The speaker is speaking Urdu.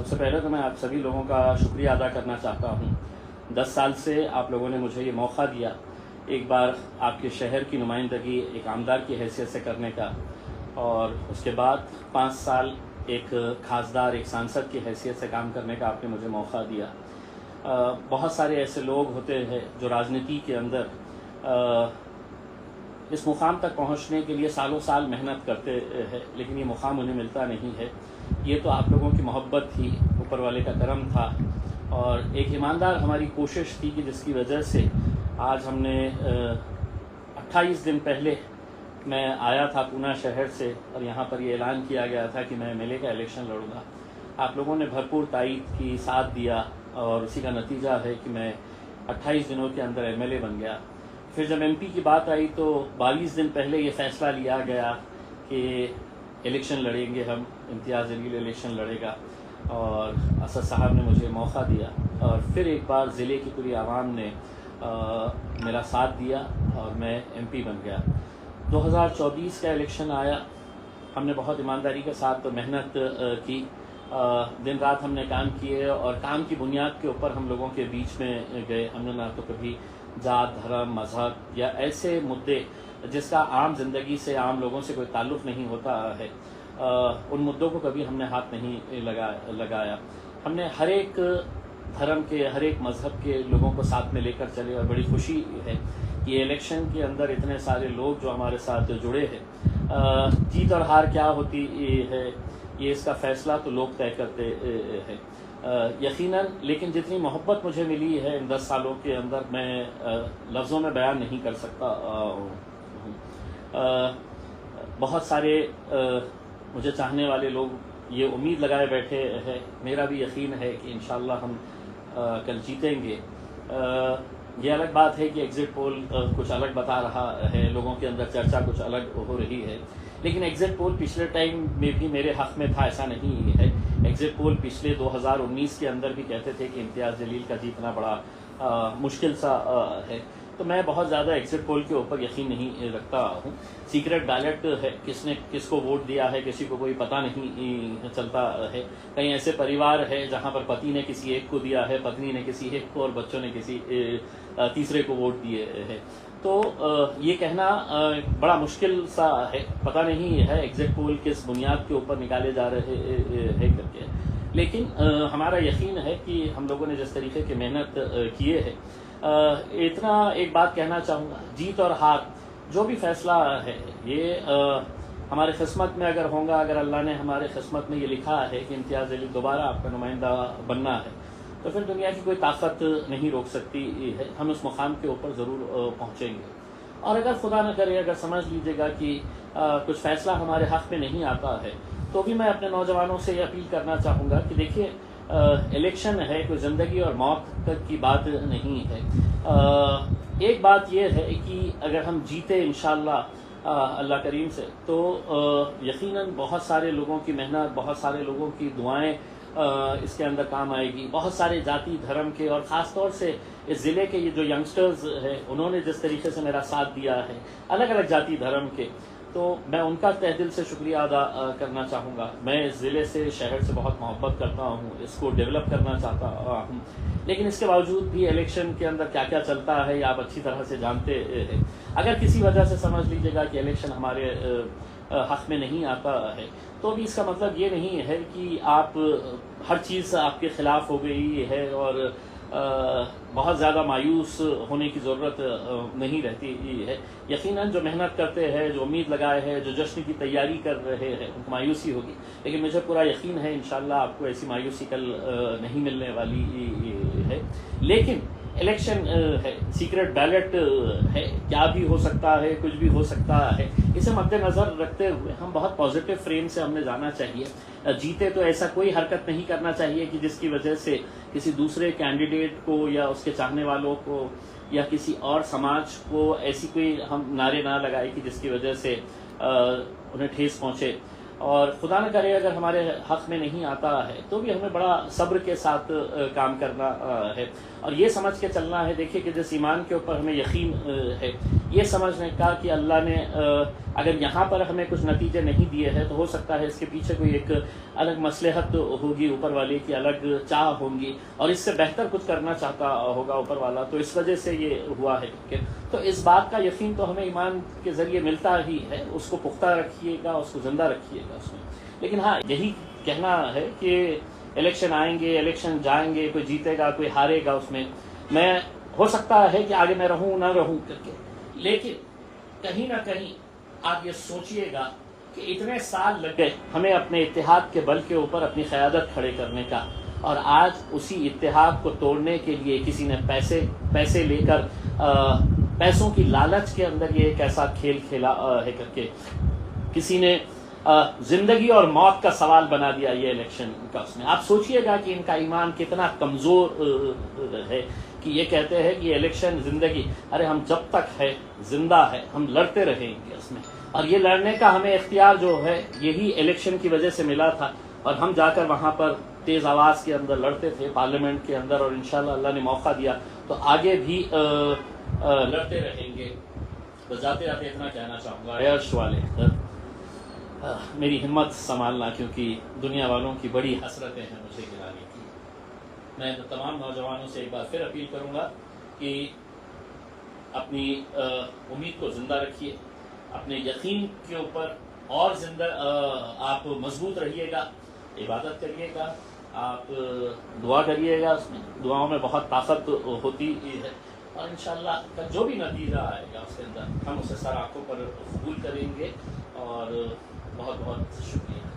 سب سے پہلے تو میں آپ سبھی لوگوں کا شکریہ ادا کرنا چاہتا ہوں. 10 سال سے آپ لوگوں نے مجھے یہ موقع دیا ایک بار آپ کے شہر کی نمائندگی ایک عامدار کی حیثیت سے کرنے کا، اور اس کے بعد 5 سال ایک خاصدار ایک سانسد کی حیثیت سے کام کرنے کا آپ نے مجھے موقع دیا. بہت سارے ایسے لوگ ہوتے ہیں جو راجنیتی کے اندر اس مقام تک پہنچنے کے لیے سالوں سال محنت کرتے ہیں، لیکن یہ مقام انہیں ملتا نہیں ہے. یہ تو آپ لوگوں کی محبت تھی، اوپر والے کا کرم تھا، اور ایک ایماندار ہماری کوشش تھی کہ جس کی وجہ سے آج ہم نے 28 دن پہلے میں آیا تھا پونا شہر سے، اور یہاں پر یہ اعلان کیا گیا تھا کہ میں MLA کا الیکشن لڑوں گا. آپ لوگوں نے بھرپور تائید کی، ساتھ دیا، اور اسی کا نتیجہ ہے کہ میں 28 دنوں کے اندر MLA بن گیا. پھر جب MP کی بات آئی تو 22 دن پہلے یہ فیصلہ لیا گیا کہ الیکشن لڑیں گے ہم، امتیاز جلیل الیکشن لڑے گا، اور اسد صاحب نے مجھے موقع دیا، اور پھر ایک بار ضلع کی پوری عوام نے میرا ساتھ دیا اور میں MP بن گیا. 2024 کا الیکشن آیا، ہم نے بہت ایمانداری کے ساتھ محنت کی، دن رات ہم نے کام کیے، اور کام کی بنیاد کے اوپر ہم لوگوں کے بیچ میں گئے. ہم نے نہ تو کبھی ذات، دھرم، مذہب یا ایسے مدعے جس کا عام زندگی سے، عام لوگوں سے کوئی تعلق نہیں ہوتا ہے، ان مدعوں کو کبھی ہم نے ہاتھ نہیں لگایا. ہم نے ہر ایک دھرم کے، ہر ایک مذہب کے لوگوں کو ساتھ میں لے کر چلے، اور بڑی خوشی ہے کہ یہ الیکشن کے اندر اتنے سارے لوگ جو ہمارے ساتھ جڑے ہیں. جیت اور ہار کیا ہوتی ہے یہ اس کا فیصلہ تو لوگ طے کرتے ہیں یقیناً، لیکن جتنی محبت مجھے ملی ہے ان 10 سالوں کے اندر میں لفظوں میں بیان نہیں کر سکتا ہوں. بہت سارے مجھے چاہنے والے لوگ یہ امید لگائے بیٹھے ہیں، میرا بھی یقین ہے کہ انشاءاللہ ہم کل جیتیں گے. یہ الگ بات ہے کہ ایگزٹ پول کچھ الگ بتا رہا ہے، لوگوں کے اندر چرچا کچھ الگ ہو رہی ہے، لیکن ایگزٹ پول پچھلے ٹائم میں بھی میرے حق میں تھا، ایسا نہیں ہے. ایگزٹ پول پچھلے 2019 کے اندر بھی کہتے تھے کہ امتیاز جلیل کا جیتنا بڑا مشکل سا ہے. تو میں بہت زیادہ ایگزٹ پول کے اوپر یقین نہیں رکھتا ہوں. سیکرٹ بیلٹ ہے، کس نے کس کو ووٹ دیا ہے کسی کو کوئی پتہ نہیں چلتا ہے. کئی ایسے پریوار ہے جہاں پر پتی نے کسی ایک کو دیا ہے، پتنی نے کسی ایک کو، اور بچوں نے کسی تیسرے کو ووٹ دیے ہیں. تو یہ کہنا بڑا مشکل سا ہے، پتہ نہیں ہے ایگزٹ پول کس بنیاد کے اوپر نکالے جا رہے ہیں کر کے. لیکن ہمارا یقین ہے کہ ہم لوگوں نے جس طریقے کی محنت کیے ہے، اتنا ایک بات کہنا چاہوں گا، جیت اور ہار جو بھی فیصلہ ہے یہ ہمارے قسمت میں اگر ہوگا، اگر اللہ نے ہمارے قسمت میں یہ لکھا ہے کہ امتیاز جلیل دوبارہ آپ کا نمائندہ بننا ہے، تو پھر دنیا کی کوئی طاقت نہیں روک سکتی ہے. ہم اس مقام کے اوپر ضرور پہنچیں گے. اور اگر خدا نہ کرے، اگر سمجھ لیجیے گا کہ کچھ فیصلہ ہمارے حق میں نہیں آتا ہے، تو بھی میں اپنے نوجوانوں سے یہ اپیل کرنا چاہوں گا کہ دیکھیے الیکشن ہے، کوئی زندگی اور موت تک کی بات نہیں ہے. ایک بات یہ ہے کہ اگر ہم جیتے انشاءاللہ اللہ کریم سے، تو یقیناً بہت سارے لوگوں کی محنت، بہت سارے لوگوں کی دعائیں اس کے اندر کام آئے گی. بہت سارے ذاتی دھرم کے، اور خاص طور سے اس ضلع کے یہ جو ینگسٹرز ہیں، انہوں نے جس طریقے سے میرا ساتھ دیا ہے، الگ الگ ذاتی دھرم کے، تو میں ان کا تہ دل سے شکریہ ادا کرنا چاہوں گا. میں اس ضلع سے، شہر سے بہت محبت کرتا ہوں، اس کو ڈیولپ کرنا چاہتا ہوں، لیکن اس کے باوجود بھی الیکشن کے اندر کیا کیا چلتا ہے یہ آپ اچھی طرح سے جانتے ہیں. اگر کسی وجہ سے سمجھ لیجیے گا کہ الیکشن ہمارے حق میں نہیں آتا ہے، تو بھی اس کا مطلب یہ نہیں ہے کہ آپ ہر چیز آپ کے خلاف ہو گئی ہے، اور بہت زیادہ مایوس ہونے کی ضرورت نہیں رہتی ہے. یقیناً جو محنت کرتے ہیں، جو امید لگائے ہیں، جو جشن کی تیاری کر رہے ہیں، ان کو مایوسی ہوگی، لیکن مجھے پورا یقین ہے انشاءاللہ آپ کو ایسی مایوسی کل نہیں ملنے والی ہے. لیکن الیکشن ہے، سیکرٹ بیلٹ ہے، کیا بھی ہو سکتا ہے، کچھ بھی ہو سکتا ہے. اسے مد نظر رکھتے ہوئے ہم بہت پازیٹیو فریم سے ہم نے جانا چاہیے. جیتے تو ایسا کوئی حرکت نہیں کرنا چاہیے کہ جس کی وجہ سے کسی دوسرے کینڈیڈیٹ کو یا اس کے چاہنے والوں کو یا کسی اور سماج کو ایسی کوئی ہم نعرے نہ لگائے کہ جس کی وجہ سے انہیں ٹھیس پہنچے. اور خدا نہ کرے اگر ہمارے حق میں نہیں آتا ہے تو بھی ہمیں بڑا صبر کے ساتھ کام کرنا ہے، اور یہ سمجھ کے چلنا ہے. دیکھیے کہ جس ایمان کے اوپر ہمیں یقین ہے، یہ سمجھنے کا کہ اللہ نے اگر یہاں پر ہمیں کچھ نتیجے نہیں دیے ہیں تو ہو سکتا ہے اس کے پیچھے کوئی ایک الگ مصلحت ہوگی، اوپر والے کی الگ چاہ ہوں گی، اور اس سے بہتر کچھ کرنا چاہتا ہوگا اوپر والا، تو اس وجہ سے یہ ہوا ہے. تو اس بات کا یقین تو ہمیں ایمان کے ذریعے ملتا ہی ہے. اس کو پختہ رکھیے گا، اس کو زندہ رکھیے گا اس میں. لیکن ہاں یہی کہنا ہے کہ الیکشن آئیں گے، الیکشن جائیں گے، کوئی جیتے گا کوئی ہارے گا، اس میں ہو سکتا ہے کہ آگے میں رہوں نہ رہوں کر کے، لیکن کہیں نہ کہیں آپ یہ سوچئے گا کہ اتنے سال لگ گئے ہمیں اپنے اتحاد کے بل کے اوپر اپنی قیادت کھڑے کرنے کا، اور آج اسی اتحاد کو توڑنے کے لیے کسی نے پیسے لے کر پیسوں کی لالچ کے اندر یہ ایک ایسا کھیل کھیلا ہے کر کے کسی نے زندگی اور موت کا سوال بنا دیا یہ الیکشن کا. اس میں آپ سوچئے گا کہ ان کا ایمان کتنا کمزور ہے کہ یہ کہتے ہیں کہ یہ الیکشن زندگی، ارے ہم جب تک ہے زندہ ہے ہم لڑتے رہیں گے اس میں، اور یہ لڑنے کا ہمیں اختیار جو ہے یہی الیکشن کی وجہ سے ملا تھا، اور ہم جا کر وہاں پر تیز آواز کے اندر لڑتے تھے پارلیمنٹ کے اندر، اور انشاءاللہ اللہ نے موقع دیا تو آگے بھی لڑتے رہیں گے. بس جاتے جاتے اتنا کہنا چاہوں گا، اے عرش والے میری ہمت سنبھالنا، کیونکہ دنیا والوں کی بڑی حسرتیں ہیں مجھے گرانے کی. میں تمام نوجوانوں سے ایک بار پھر اپیل کروں گا کہ اپنی امید کو زندہ رکھیے، اپنے یقین کے اوپر اور زندہ آپ مضبوط رہیے گا، عبادت کریے گا، آپ دعا کریے گا. اس میں دعاؤں میں بہت طاقت ہوتی ہے، اور انشاءاللہ جو بھی نتیجہ آئے گا اس کے اندر ہم اسے سر آنکھوں پر قبول کریں گے. اور بہت بہت شکریہ.